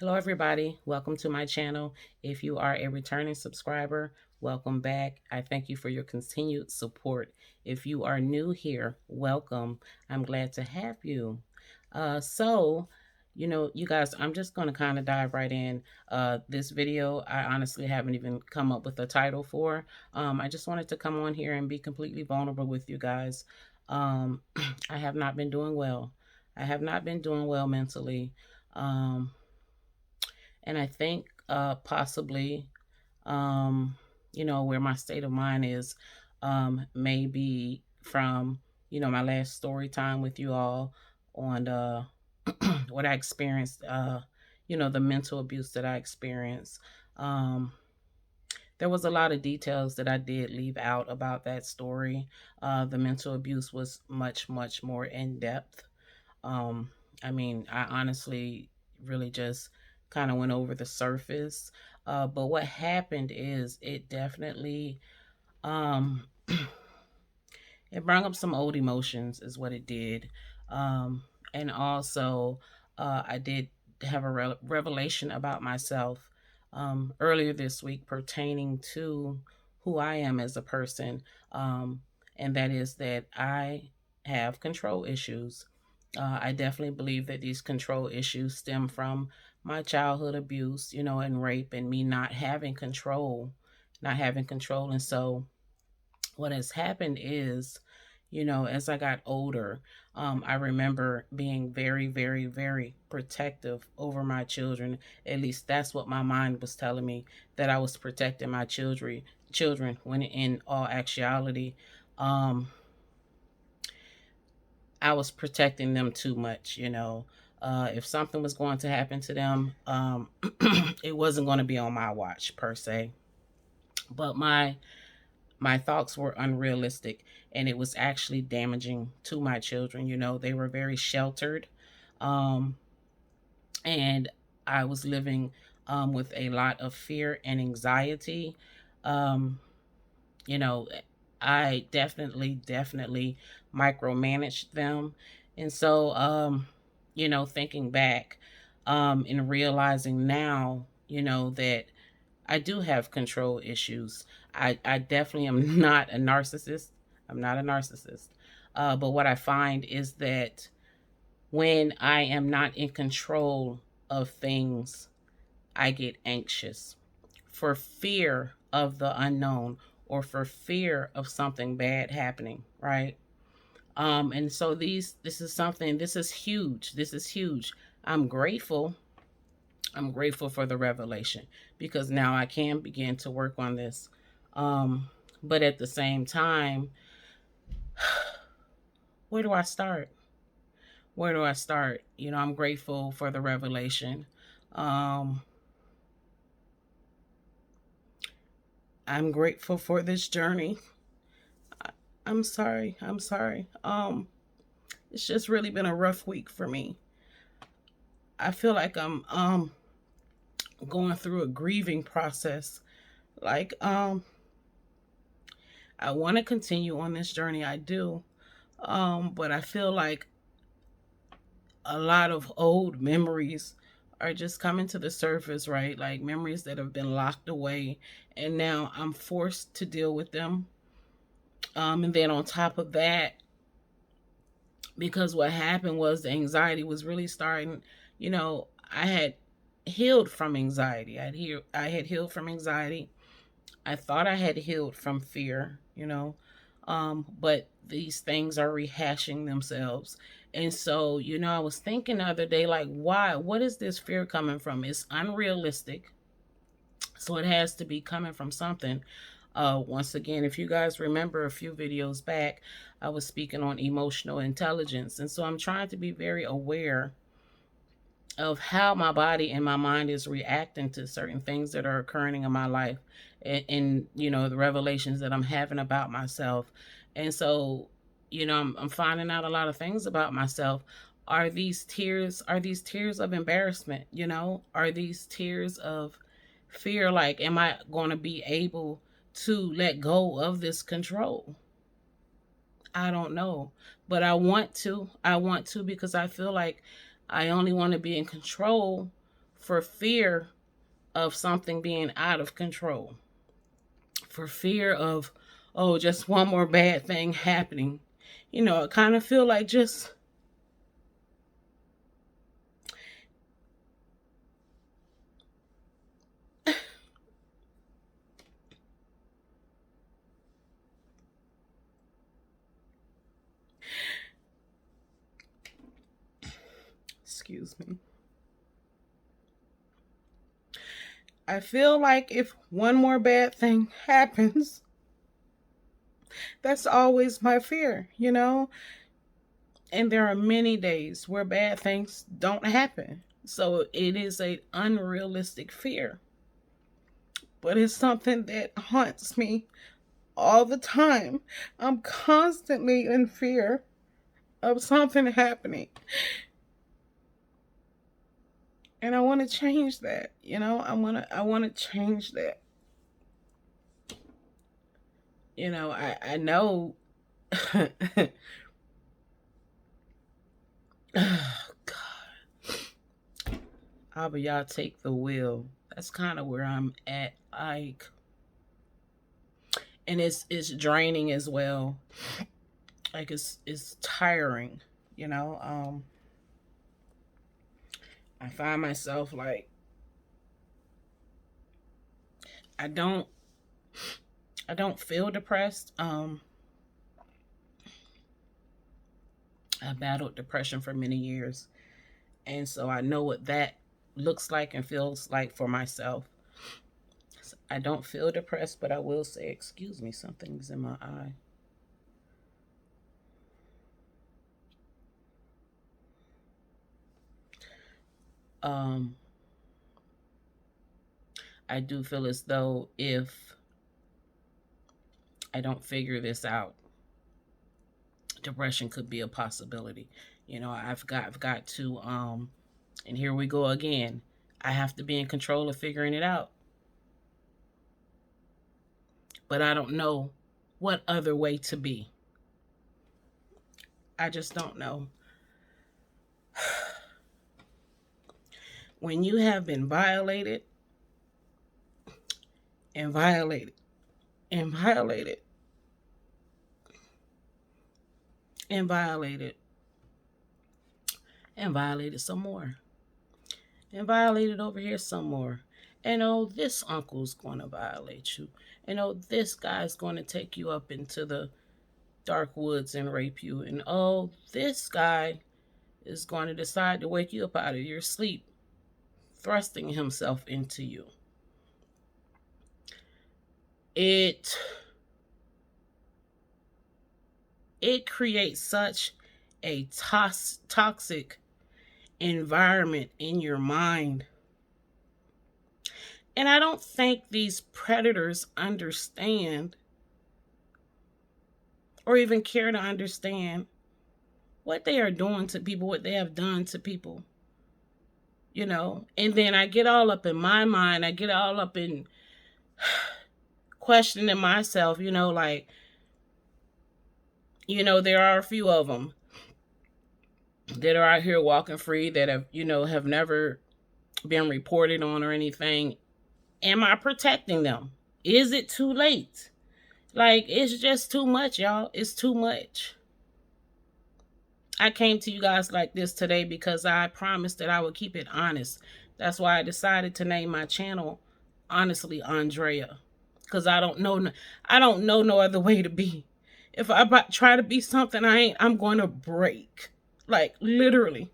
Hello, everybody. Welcome to my channel. If you are a returning subscriber, welcome back. I thank you for your continued support. If you are new here, welcome. I'm glad to have you. You guys, I'm just going to kind of dive right in. This video, I honestly haven't even come up with a title for. I just wanted to come on here and be completely vulnerable with you guys. I have not been doing well. I have not been doing well mentally. And I think possibly, um, where my state of mind is, maybe from, my last story time with you all on what I experienced, the mental abuse that I experienced. Um, there was a lot of details that I did leave out about that story. The mental abuse was much, much more in depth. Um, I honestly really just kind of went over the surface. But what happened is it definitely um, it brought up some old emotions, is what it did. Um, and also, I did have a revelation about myself earlier this week pertaining to who I am as a person. And that is that I have control issues. I definitely believe that these control issues stem from my childhood abuse, and rape, and me not having control. And so, what has happened is, as I got older, I remember being very, very, very protective over my children. At least that's what my mind was telling me, that I was protecting my children, when in all actuality, um, I was protecting them too much. If something was going to happen to them, it wasn't going to be on my watch per se. But my thoughts were unrealistic, and it was actually damaging to my children. They were very sheltered, um, and I was living with a lot of fear and anxiety. Um, you know, I definitely micromanaged them. And so, thinking back and realizing now, that I do have control issues. I definitely am not a narcissist. I'm not a narcissist. But what I find is that when I am not in control of things, I get anxious for fear of the unknown, or for fear of something bad happening, right? And so this is huge. This is huge. I'm grateful. I'm grateful for the revelation, because now I can begin to work on this. But at the same time, where do I start? Where do I start? I'm grateful for the revelation. Um, I'm grateful for this journey. I'm sorry. I'm sorry. It's just really been a rough week for me. I feel like I'm going through a grieving process. Like I want to continue on this journey. I do. But I feel like a lot of old memories are just coming to the surface, right? Like memories that have been locked away, and now I'm forced to deal with them. And then on top of that, because what happened was the anxiety was really starting. I had healed from anxiety. I had healed from anxiety. I thought I had healed from fear, but these things are rehashing themselves. And so, I was thinking the other day, like, why? What is this fear coming from? It's unrealistic. So it has to be coming from something. Once again, if you guys remember a few videos back, I was speaking on emotional intelligence. And so I'm trying to be very aware of how my body and my mind is reacting to certain things that are occurring in my life, and the revelations that I'm having about myself. And so, I'm finding out a lot of things about myself. Are these tears of embarrassment? Are these tears of fear? Like, am I going to be able to let go of this control? I don't know, but I want to because I feel like I only want to be in control for fear of something being out of control, for fear of, oh, just one more bad thing happening. I kind of feel like just, excuse me. I feel like if one more bad thing happens, that's always my fear. And there are many days where bad things don't happen. So it is a unrealistic fear. But it's something that haunts me all the time. I'm constantly in fear of something happening. And I want to change that. I want to change that. I know. Oh God. Abba, y'all take the wheel. That's kind of where I'm at. Like, and it's draining as well. Like it's tiring. You know. I find myself like I don't I don't feel depressed. I battled depression for many years, and so I know what that looks like and feels like for myself. I don't feel depressed, but I will say, excuse me, something's in my eye. Um, I do feel as though if I don't figure this out, depression could be a possibility. I've got to and here we go again. I have to be in control of figuring it out. But I don't know what other way to be. I just don't know. When you have been violated and violated and violated and violated and violated some more and violated over here some more. And oh, this uncle's going to violate you. And oh, this guy's going to take you up into the dark woods and rape you. And oh, this guy is going to decide to wake you up out of your sleep, thrusting himself into you. It creates such a toxic environment in your mind. And I don't think these predators understand or even care to understand what they are doing to people, what they have done to people. And then I get all up in my mind. I get all up in questioning myself, like, there are a few of them that are out here walking free that have never been reported on or anything. Am I protecting them? Is it too late? Like, it's just too much, y'all. It's too much. I came to you guys like this today because I promised that I would keep it honest. That's why I decided to name my channel Honestly Andrea. Because I don't know no other way to be. If I try to be something I ain't, I'm going to break. Like, literally.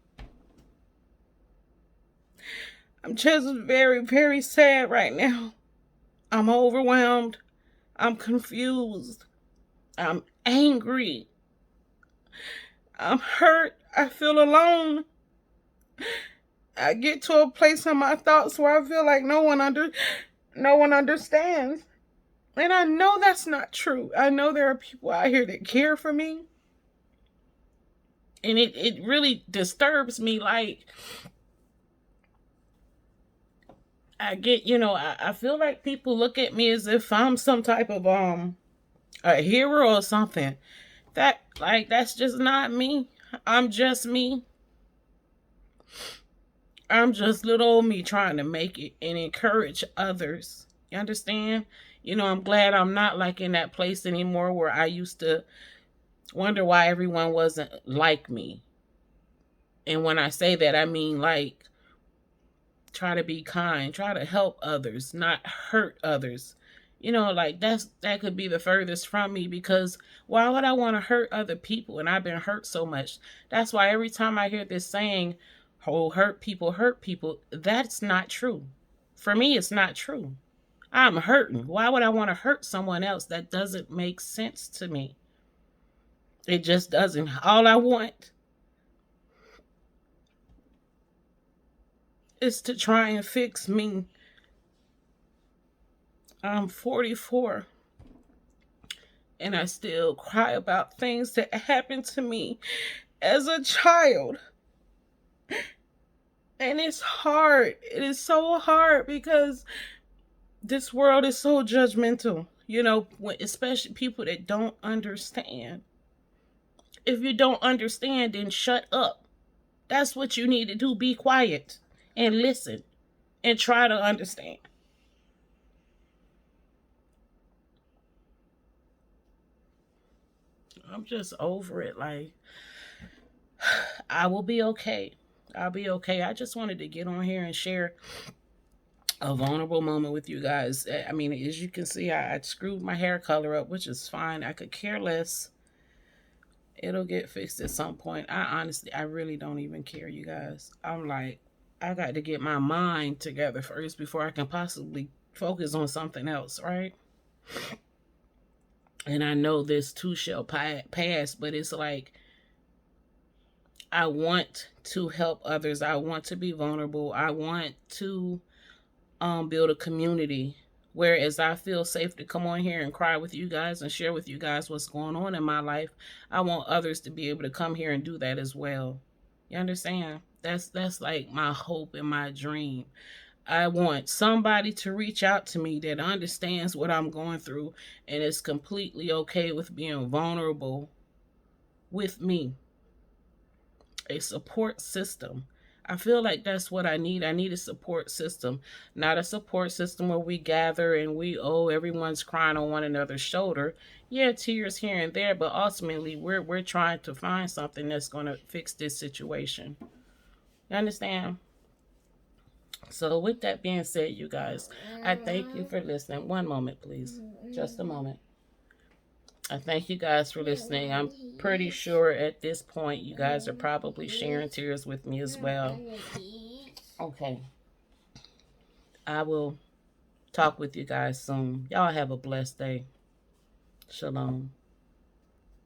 I'm just very, very sad right now. I'm overwhelmed. I'm confused. I'm angry. I'm hurt. I feel alone. I get to a place in my thoughts where I feel like no one understands. And I know that's not true. I know there are people out here that care for me. And it really disturbs me. Like, I get, I feel like people look at me as if I'm some type of a hero or something. That's just not me. I'm just me. I'm just little old me trying to make it and encourage others. You understand? I'm glad I'm not like in that place anymore where I used to wonder why everyone wasn't like me. And when I say that, I mean like try to be kind, try to help others, not hurt others. Like that could be the furthest from me because why would I want to hurt other people? And I've been hurt so much. That's why every time I hear this saying, "Oh, hurt people," that's not true. For me, it's not true. I'm hurting. Why would I want to hurt someone else? That doesn't make sense to me. It just doesn't. All I want is to try and fix me. I'm 44 and I still cry about things that happened to me as a child. And it's hard. It is so hard because this world is so judgmental, especially people that don't understand. If you don't understand, then shut up. That's what you need to do. Be quiet and listen and try to understand. I'm just over it. Like, I will be okay. I'll be okay. I just wanted to get on here and share a vulnerable moment with you guys. I mean, as you can see, I screwed my hair color up, which is fine. I could care less. It'll get fixed at some point. I really don't even care, you guys. I'm like, I got to get my mind together first before I can possibly focus on something else, right? And I know this too shall pass, but it's like I want to help others. I want to be vulnerable. I want to build a community. Whereas I feel safe to come on here and cry with you guys and share with you guys what's going on in my life. I want others to be able to come here and do that as well. You understand? That's like my hope and my dream. I want somebody to reach out to me that understands what I'm going through and is completely okay with being vulnerable with me. A support system. I feel like that's what I need. I need a support system, not a support system where we gather and everyone's crying on one another's shoulder. Yeah, tears here and there, but ultimately we're trying to find something that's going to fix this situation. You understand? So with that being said, you guys, I thank you for listening. One moment, please. Just a moment. I thank you guys for listening. I'm pretty sure at this point you guys are probably sharing tears with me as well. Okay. I will talk with you guys soon. Y'all have a blessed day. Shalom.